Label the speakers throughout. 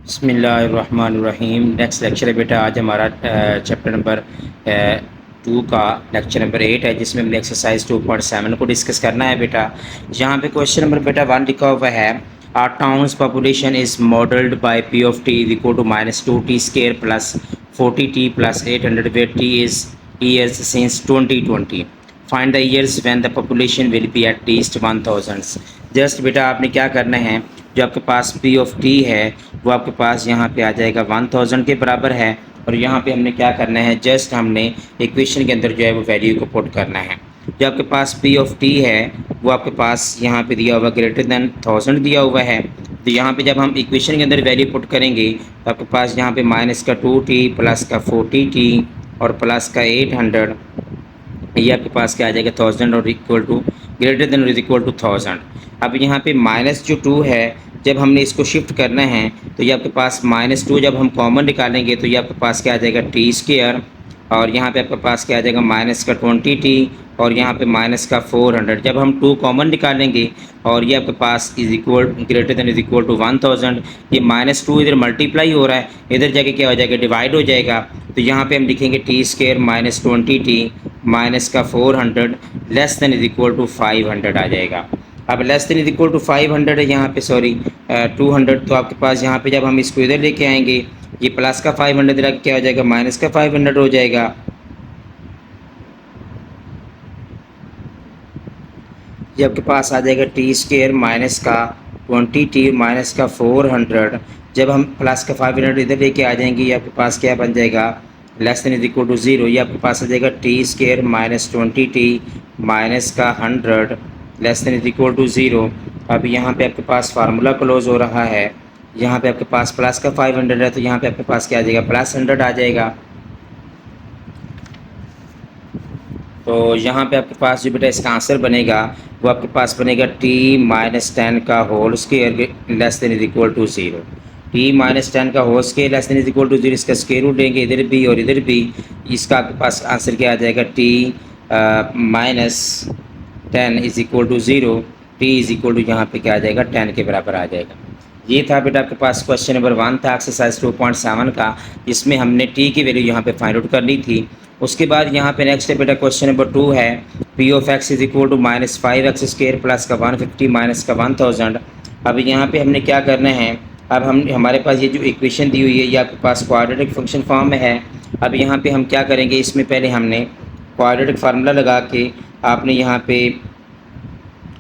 Speaker 1: बिस्मिल्लाहिर्रहमानिर्रहीम। Next lecture है बेटा, आज हमारा चैप्टर नंबर 2 का लेक्चर नंबर 8 है, जिसमें हमने एक्सरसाइज 2.7 को डिस्कस करना है बेटा। यहाँ पे क्वेश्चन नंबर बेटा 1 लिखा हुआ है, R towns population is modelled by P of T is equal to -2t² plus 40t plus 800 where T is years since 2020। Find the years when the population will be at least 1000। जस्ट बेटा आपने क्या करना है, जो आपके पास P of T है वो आपके पास यहाँ पे आ जाएगा 1000 के बराबर है। और यहाँ पे हमने क्या करना है, जस्ट हमने इक्वेशन के अंदर जो है वो वैल्यू को पुट करना है। जो आपके पास पी ऑफ टी है वो आपके पास यहाँ पे दिया हुआ ग्रेटर देन 1000 दिया हुआ है। तो यहाँ पे जब हम इक्वेशन के अंदर वैल्यू पुट करेंगे तो आपके पास यहाँ पे -2t प्लस का 40t और प्लस का 800, ये आपके पास क्या आ जाएगा 1000 और इक्वल टू ग्रेटर देन और इक्वल टू 1000। अब यहाँ पे माइनस जो 2 है, जब हमने इसको शिफ्ट करना है तो ये आपके पास -2 जब हम कॉमन निकालेंगे तो ये आपके पास क्या आ जाएगा t²। और यहाँ पे आपके पास क्या आ जाएगा -20t और यहाँ पे -400। जब हम 2 कॉमन निकालेंगे और ये आपके पास is equal greater than is equal to 1000, ये -2 इधर मल्टीप्लाई हो रहा है, इधर जाके क्या हो जाएगा डिवाइड हो जाएगा। तो यहाँ पे हम लिखेंगे t² -20t -400 less than is equal to 500 आ जाएगा। अब less than is equal to 500 है यहाँ पे, सॉरी 200। तो आपके पास यहाँ पे जब हम इसको इधर लेके आएंगे ये प्लस का 500 रख क्या हो जाएगा माइनस का 500 हो जाएगा। ये आपके पास आ जाएगा t² माइनस का 20t माइनस का 400। जब हम प्लस का 500 इधर लेके आ जाएंगे ये आपके पास क्या बन जाएगा less than is equal to 0। ये आपके पास आ जाएगा t² -20t माइनस का 100 less than is equal to 0। अब यहाँ पे आपके पास फार्मूला क्लोज हो रहा है, यहाँ पे आपके पास प्लस का 500 है तो यहाँ पे आपके पास क्या आ जाएगा +100 आ जाएगा। तो यहाँ पे आपके पास जो बेटा इसका आंसर बनेगा वो आपके पास बनेगा t-10 का whole square less than is equal to 0। t-10 का whole square less than is equal to 0, इसका स्क्वायर रूट लेंगे इधर भी और इधर भी, इसका आपके पास आंसर क्या आ जाएगा t-10 is equal to 0। t is equal to यहाँ पे क्या आ जाएगा 10 के बराबर आ जाएगा। ये था बेटा आपके पास क्वेश्चन नंबर 1 था एक्सरसाइज 2.7 का, जिसमें हमने t की वैल्यू यहाँ पे फाइंड आउट करनी थी। उसके बाद यहाँ पे नेक्स्ट है बेटा क्वेश्चन नंबर 2 है, P of X is equal to -5x² plus का 150 माइनस का 1000। अब यहाँ पे हमने क्या करना है, अब हम हमारे पास ये जो इक्वेशन दी हुई है ये आपके पास क्वाड्रेटिक फंक्शन फॉर्म में है। अब यहाँ पे हम क्या करेंगे, इसमें पहले हमने क्वाड्रेटिक फार्मूला लगा के आपने यहाँ पे,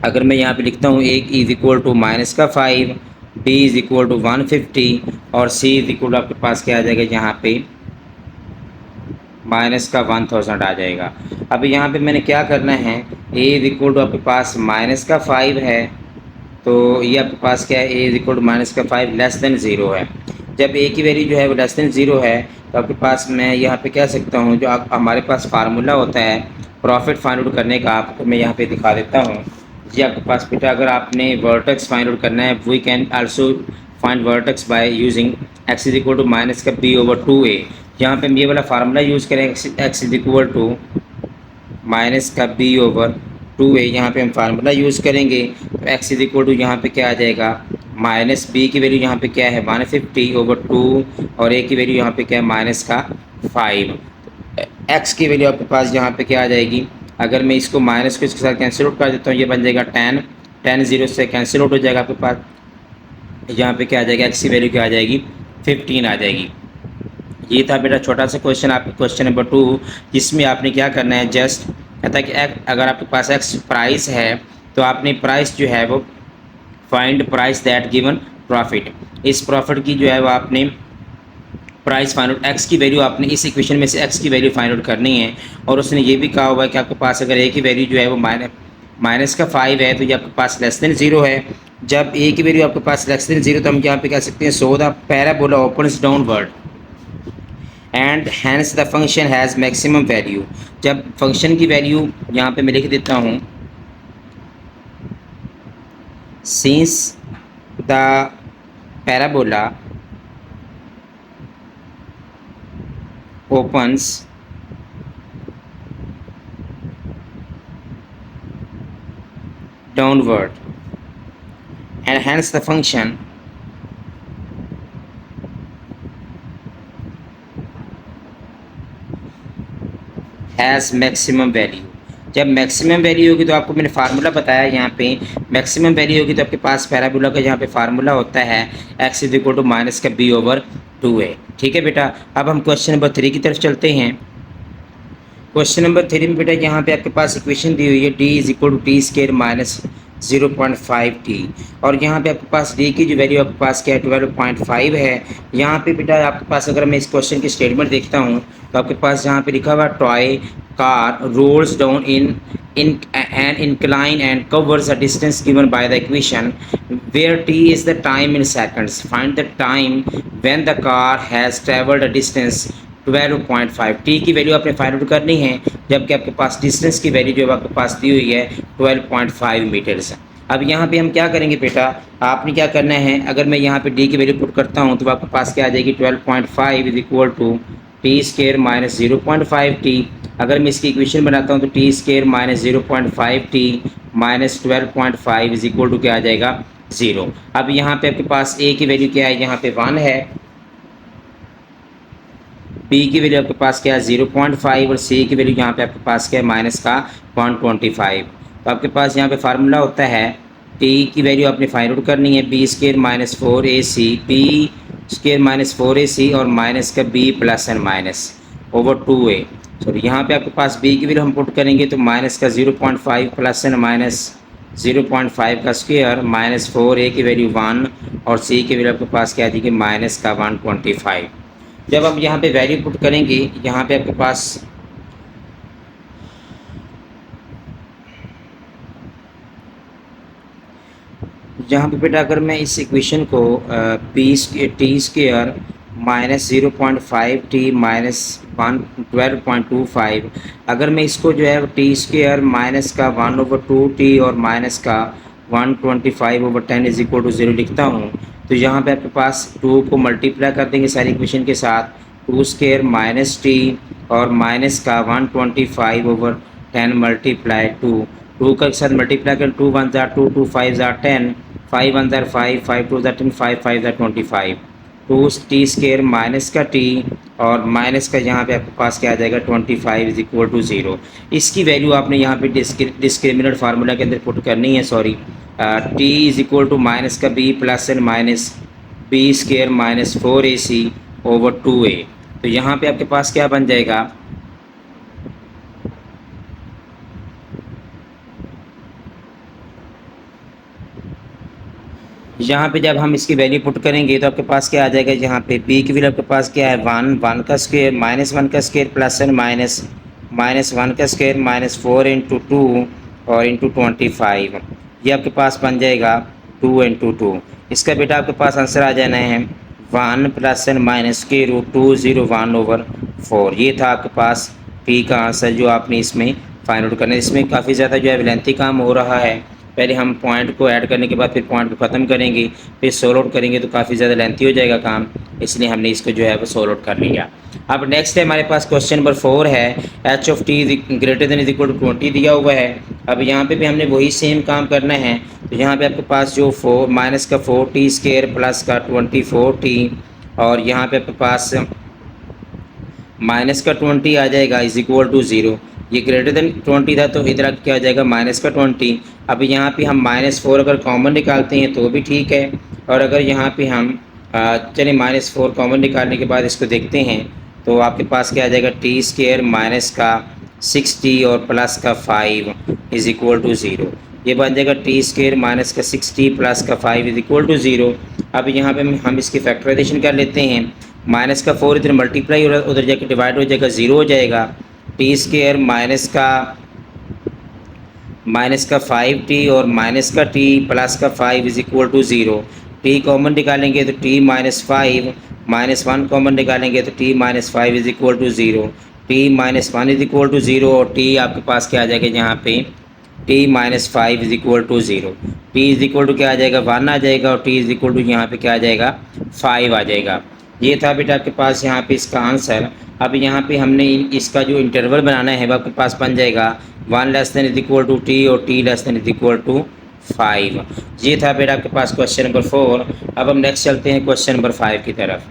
Speaker 1: अगर मैं यहाँ पे लिखता हूँ एक is equal to -5, b is equal to 150 और c इज इक्वल टू आपके पास क्या आ जाएगा यहाँ पे -1000 आ जाएगा। अब यहाँ पे मैंने क्या करना है, a इज इक्वल टू आपके पास -5 है, तो ये आपके पास क्या है a is equal to -5 less than 0 है। जब a की वैल्यू जो है वो लेस देन 0 है तो आपके पास मैं यहाँ पे कह सकता हूँ, जो हमारे पास फार्मूला होता है प्रॉफिट फाइंड आउट करने का, आपको मैं यहाँ पे दिखा देता हूँ। जी आपके पास बेटा अगर आपने वर्टेक्स फाइंड आउट करना है, we can also find vertex by using x is equal to minus का b/2a। यहाँ पे हम ये वाला फार्मूला यूज़ करें x is equal to minus का b/2a, यहाँ पे हम फार्मूला यूज़ करेंगे तो x इज इक्वल टू यहाँ पे क्या आ जाएगा -b की वैल्यू यहाँ पे क्या है 150/2 और a की वैल्यू यहाँ पे क्या है -5। x की वैल्यू आपके पास यहाँ पे क्या आ जाएगी, अगर मैं इसको माइनस को इसके साथ कैंसिल आउट कर देता हूँ ये बन जाएगा 10 0 से कैंसिल आउट हो जाएगा आपके पास, यहाँ पे क्या आ जाएगा x की वैल्यू क्या आ जाएगी 15 आ जाएगी। ये था बेटा छोटा सा क्वेश्चन, आपका क्वेश्चन नंबर 2, जिसमें आपने क्या करना है, जस्ट कहता है कि अगर आपके पास x प्राइस है तो आपने प्राइस जो है वो find price that given profit, इस प्रॉफिट की जो है वो आपने प्राइस फाइंड आउट, एक्स की वैल्यू आपने इस इक्वेशन में से एक्स की वैल्यू फाइंड आउट करनी है। और उसने ये भी कहा हुआ है कि आपके पास अगर ए की वैल्यू जो है वो -5 है तो ये आपके पास लेस देन 0 है। जब ए की वैल्यू आपके पास लेस देन 0 तो हम यहाँ पे कह सकते हैं so the parabola opens downward and hence the function has maximum value. जब फंक्शन की वैल्यू यहाँ पे मैं लिख देता हूँ, since the parabola opens downward and hence the function has maximum value. जब मैक्सिमम वैल्यू होगी तो आपको मैंने फार्मूला बताया यहाँ पे, मैक्सिमम वैल्यू होगी तो आपके पास पैराबोला का यहाँ पे फार्मूला होता है x is equal to minus का b/2a। ठीक है बेटा, अब हम क्वेश्चन नंबर 3 की तरफ चलते हैं। क्वेश्चन नंबर 3 में बेटा यहाँ पे आपके पास इक्वेशन दी हुई है d is equal to T square minus 0.5t, और यहाँ पे आपके पास d की जो वैल्यू आपके पास क्या है 12.5 है। यहाँ पे बेटा आपके पास अगर मैं इस क्वेश्चन की स्टेटमेंट देखता हूँ तो आपके पास यहाँ पे लिखा हुआ toy car rolls down in an incline and covers a distance given by the equation where t is the time in seconds. Find the time when the car has traveled a distance 12.5। T की value आपने find out करनी है, जबकि आपके पास distance की value जो आपके पास दी हुई है 12.5 मीटर्स। अब यहाँ पे हम क्या करेंगे बेटा, आपने क्या करना है, अगर मैं यहाँ पे डी की वैल्यू पुट करता हूँ तो आपके पास क्या आ जाएगी 12.5 is equal to T square minus 0.5t। अगर मैं इसकी इक्वेशन बनाता हूँ तो T square minus 0.5t minus 12.5 is equal to क्या आ जाएगा 0। अब यहाँ पे आपके पास ए की वैल्यू क्या है, यहाँ पे 1 है, पी की वैल्यू आपके पास क्या है 0.5 और सी की वैल्यू यहाँ पे आपके पास क्या है माइनस का 125। तो आपके पास यहाँ पे फार्मूला होता है टी की वैल्यू आपने फाइंड आउट करनी है B square minus 4ac, B square minus 4ac और माइनस का b plus and minus over 2a। Sorry, यहाँ पे आपके पास b की वैल्यू हम पुट करेंगे तो माइनस का 0.5 प्लस एंड माइनस 0.5 का स्क्वायर माइनस 4a की वैल्यू 1 और c की वैल्यू आपके पास क्या आ जाएगी माइनस का 125। जब हम यहाँ पे वैल्यू पुट करेंगे, यहाँ पे आपके पास यहाँ पे बेटा अगर मैं इस इक्वेशन को T square minus 0.5t minus 12.25, अगर मैं इसको जो है टी स्केयर माइनस का 1/2t और माइनस का 125/10 इज इक्वल टू 0 लिखता हूँ, तो यहाँ पे आपके पास 2 को मल्टीप्लाई कर देंगे सारी इक्वेशन के साथ, 2 स्केयर माइनस टी और माइनस का 125/10 मल्टीप्लाई 2 का साथ मल्टीप्लाई कर 2 1 jar 2 2 5 jar 10 5 1 jar 5 5 2 jar 10 5 5 jar 25, 2 T square minus का टी और माइनस का यहाँ पे आपके पास क्या आ जाएगा 25 इज इक्वल टू 0। इसकी वैल्यू आपने यहाँ पे डिस्क्रिमिनेंट फार्मूला के अंदर पुट करनी है। Sorry, T is equal to minus का B plus and minus B square minus 4ac over 2a। तो यहाँ पे आपके पास क्या बन जाएगा, यहाँ पे जब हम इसकी वैल्यू पुट करेंगे तो आपके पास क्या आ जाएगा, यहाँ पे b की वैल्यू आपके पास क्या है 1 का स्क्वायर माइनस 1 का square plus and minus minus 1 का स्क्वायर माइनस 4 × 2 और इंटू 25, ये आपके पास बन जाएगा 2 × 2। इसका बेटा आपके पास आंसर आ जाना है 1 प्लस एंड माइनस के रूट 201/4। ये था आपके पास p का आंसर जो आपने इसमें फाइंड आउट करना है। इसमें काफ़ी ज़्यादा जो है लेंथी काम हो रहा है, पहले हम पॉइंट को ऐड करने के बाद फिर पॉइंट को ख़त्म करेंगे, फिर सोल्व आउट करेंगे तो काफ़ी ज़्यादा लेंथी हो जाएगा काम, इसलिए हमने इसको जो है वो सोल्व आउट कर लिया। अब नेक्स्ट है हमारे पास क्वेश्चन नंबर 4 है, H of T greater than is equal to 20 दिया हुआ है। अब यहाँ पे भी हमने वही सेम काम करना है, तो यहाँ पे आपके पास जो माइनस का 4t स्क्वायर प्लस का 24t और यहाँ पे आपके पास माइनस का 20 आ जाएगा इज इक्वल टू 0। ये ग्रेटर देन 20 था तो इधर क्या आ जाएगा माइनस का 20। अब यहाँ पे हम -4 अगर कॉमन निकालते हैं तो भी ठीक है, और अगर यहाँ पे हम चलिए -4 कॉमन निकालने के बाद इसको देखते हैं तो आपके पास क्या आ जाएगा टी स्क्वायर माइनस का 6t और प्लस का 5 इज इक्वल टू 0। ये बन जाएगा टी स्क्वायर माइनस का 6t प्लस का 5 इज इक्वल टू 0। अब यहाँ पे हम इसकी फैक्टराइजेशन कर लेते हैं, माइनस का 4 इधर मल्टीप्लाई उधर जाके डिवाइड हो जाएगा 0 हो जाएगा, टी स्क्वायर माइनस का 5t और माइनस का t प्लस का 5 is equal to 0। T common निकालेंगे तो t -5 -1 कॉमन निकालेंगे तो t -5 is equal to 0, t -1 is equal to 0 और t आपके पास क्या आ जाएगा यहाँ पे t -5 is equal to 0। t is equal to क्या आ जाएगा 1 आ जाएगा और t इज इक्वल टू यहाँ पे क्या आ जाएगा 5 आ जाएगा। ये था बेटा आपके पास यहाँ पे इसका आंसर। अब यहाँ पे हमने इसका जो इंटरवल बनाना है वो आपके पास बन जाएगा 1 less than is equal to t और t less than is equal to 5। ये था बेटा आपके पास क्वेश्चन नंबर 4। अब हम नेक्स्ट चलते हैं क्वेश्चन नंबर 5 की तरफ।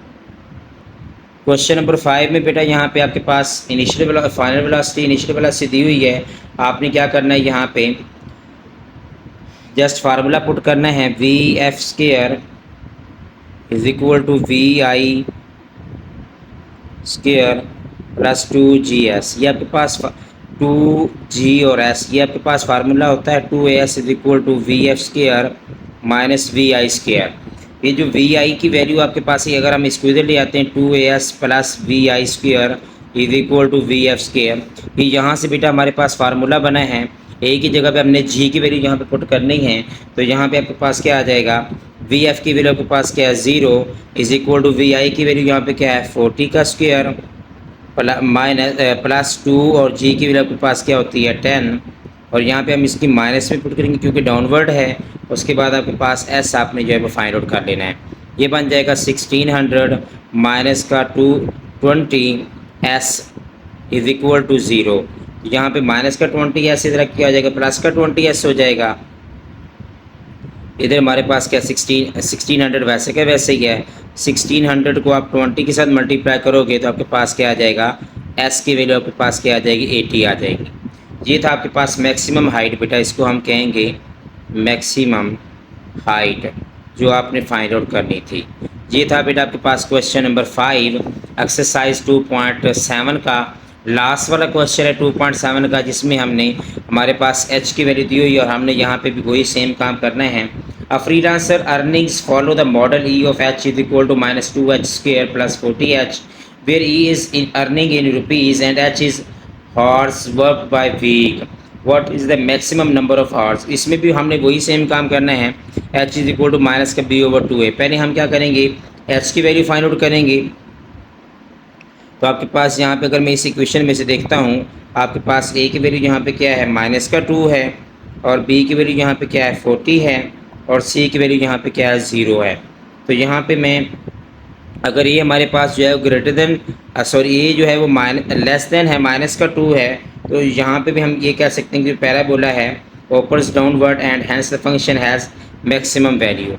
Speaker 1: क्वेश्चन नंबर 5 में बेटा यहाँ पे आपके पास फाइनल वेलोसिटी इनिशियल वेलोसिटी दी हुई है। आपने क्या करना है, यहाँ पे जस्ट फार्मूला पुट करना है, V F square is equal to V I square plus 2GS। ये आपके पास 2G और S, ये आपके पास फार्मूला होता है 2AS is equal to V F square minus V I square. ये जो वी आई की वैल्यू आपके पास है, अगर हम इसको इधर ले आते हैं 2AS plus V I square is equal to V F square, ये यहाँ से बेटा हमारे पास फार्मूला बना है। ए की जगह पे हमने जी की वैल्यू यहाँ पे पुट करनी है, तो यहाँ पे आपके पास क्या आ जाएगा, वी एफ की वैल्यू आपके पास क्या है 0 इज इक्वल टू वी आई की वैल्यू यहाँ पे क्या है 40 का स्क्वायर प्लस 2 और जी की वैल्यू आपके पास क्या होती है 10, और यहाँ पे हम इसकी माइनस में पुट करेंगे क्योंकि डाउनवर्ड है। उसके बाद आपके पास एस आपने जो है वो फाइंड आउट कर लेना है। ये बन जाएगा 1600 माइनस का 220 एस इज इक्वल टू 0। यहाँ पे माइनस का 20 एस इधर क्या हो जाएगा, प्लस का 20 एस हो जाएगा। इधर हमारे पास क्या 1600 वैसे क्या वैसे ही है। 1600 को आप 20 के साथ मल्टीप्लाई करोगे तो आपके पास क्या आ जाएगा, एस की वैल्यू आपके पास क्या आ जाएगी 80 आ जाएगी। ये था आपके पास मैक्सिमम हाइट बेटा, इसको हम कहेंगे मैक्सिमम हाइट जो आपने फाइंड आउट करनी थी। ये था बेटा आपके पास क्वेश्चन नंबर 5 एक्सरसाइज 2.7 का लास्ट वाला क्वेश्चन है 2.7 का, जिसमें हमने हमारे पास एच की वैल्यू दी हुई और हमने यहाँ पे भी वही सेम काम करना है। A freelancer earnings follow the model E of H is equal to -2h square plus 40h where E is in earning in rupees and H is hours work by week. What is the maximum number of hours. इसमें भी हमने वही same काम करना है, H is equal to minus का b/2a। पहले हम क्या करेंगे, एच की वैल्यू फाइंड आउट करेंगे। तो आपके पास यहाँ पे अगर मैं इस इक्वेशन में से देखता हूँ, आपके पास ए की वैल्यू यहाँ पे क्या है -2 है, और बी की वैल्यू यहाँ पे क्या है 40 है, और सी की वैल्यू यहाँ पे क्या है 0 है। तो यहाँ पे मैं अगर ये हमारे पास जो है ग्रेटर देन ये जो है वो लेस देन है -2 है, तो यहाँ पे भी हम ये कह सकते हैं कि पैराबोला है opens downward and hence the function has maximum value.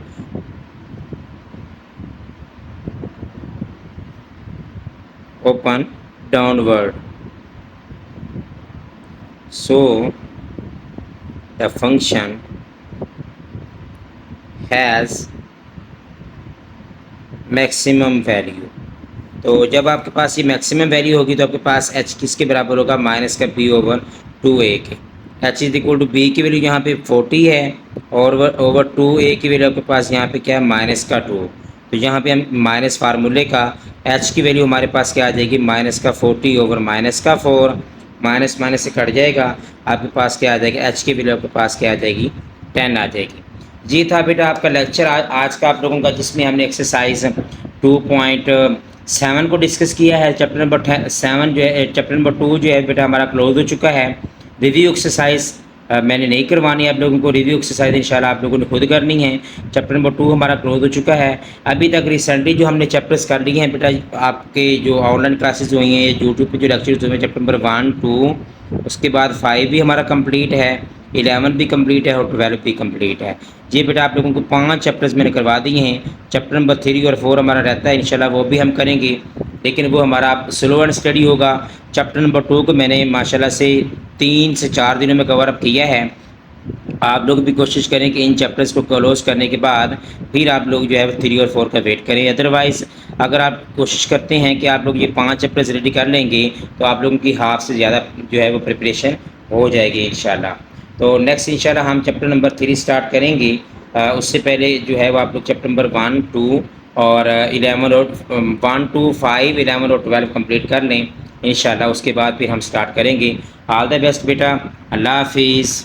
Speaker 1: open downward, so the function has maximum value। तो जब आपके पास ये मैक्सिमम वैल्यू होगी तो आपके पास h किसके बराबर होगा, माइनस का b/2a के। h is equal to B की वैल्यू यहाँ पे 40 है, और ओवर 2a की वैल्यू आपके पास यहाँ पे क्या है -2। तो यहाँ पे हम माइनस फार्मूले का h की वैल्यू हमारे पास क्या आ जाएगी, -40 ओवर -4, माइनस माइनस से कट जाएगा, आपके पास क्या आ जाएगा, h की वैल्यू आपके पास क्या आ जाएगी 10 आ जाएगी। जी था बेटा आपका लेक्चर आज का आप लोगों का, जिसमें हमने एक्सरसाइज 2.7 को डिस्कस किया है। चैप्टर नंबर 7 जो है, चैप्टर नंबर 2 जो है बेटा हमारा क्लोज हो चुका है। रिव्यू एक्सरसाइज मैंने नहीं करवानी है आप लोगों को, रिव्यू एक्सरसाइज इंशाल्लाह आप लोगों ने खुद करनी है। चैप्टर नंबर 2 हमारा क्लोज हो चुका है। अभी तक रिसेंटली जो हमने चैप्टर्स कर लिए हैं बेटा, आपके जो ऑनलाइन क्लासेस हुई हैं, यूट्यूब पे जो लेक्चर्स हुए हैं, चैप्टर नंबर 1, 2, उसके बाद 5 भी हमारा कंप्लीट है, 11 भी कंप्लीट है और 12 भी कंप्लीट है। जी बेटा आप लोगों को 5 चैप्टर्स मैंने करवा दिए हैं। चैप्टर नंबर 3 और 4 हमारा रहता है, इंशाल्लाह वो भी हम करेंगे, लेकिन वो हमारा स्लो एंड स्टडी होगा। चैप्टर नंबर 2 को मैंने माशाल्लाह से 3 से 4 दिनों में कवर अप किया है। आप लोग भी कोशिश करें कि इन चैप्टर्स को क्लोज करने के बाद फिर आप लोग जो है 3 और 4 का वेट करें। अदरवाइज़ अगर आप कोशिश करते हैं कि आप लोग ये 5 चैप्टर्स रेडी कर लेंगे तो आप लोगों की हाफ से ज़्यादा जो है वो प्रिपरेशन हो जाएगी इंशाल्लाह। तो नेक्स्ट इंशाल्लाह हम चैप्टर नंबर 3 स्टार्ट करेंगे। उससे पहले जो है वो आप लोग चैप्टर नंबर 1, 2 और 11 और 1, 2, 5, 11 और 12 कंप्लीट कर लें इंशाल्लाह। उसके बाद फिर हम स्टार्ट करेंगे। ऑल द बेस्ट बेटा, अल्लाह हाफिज़।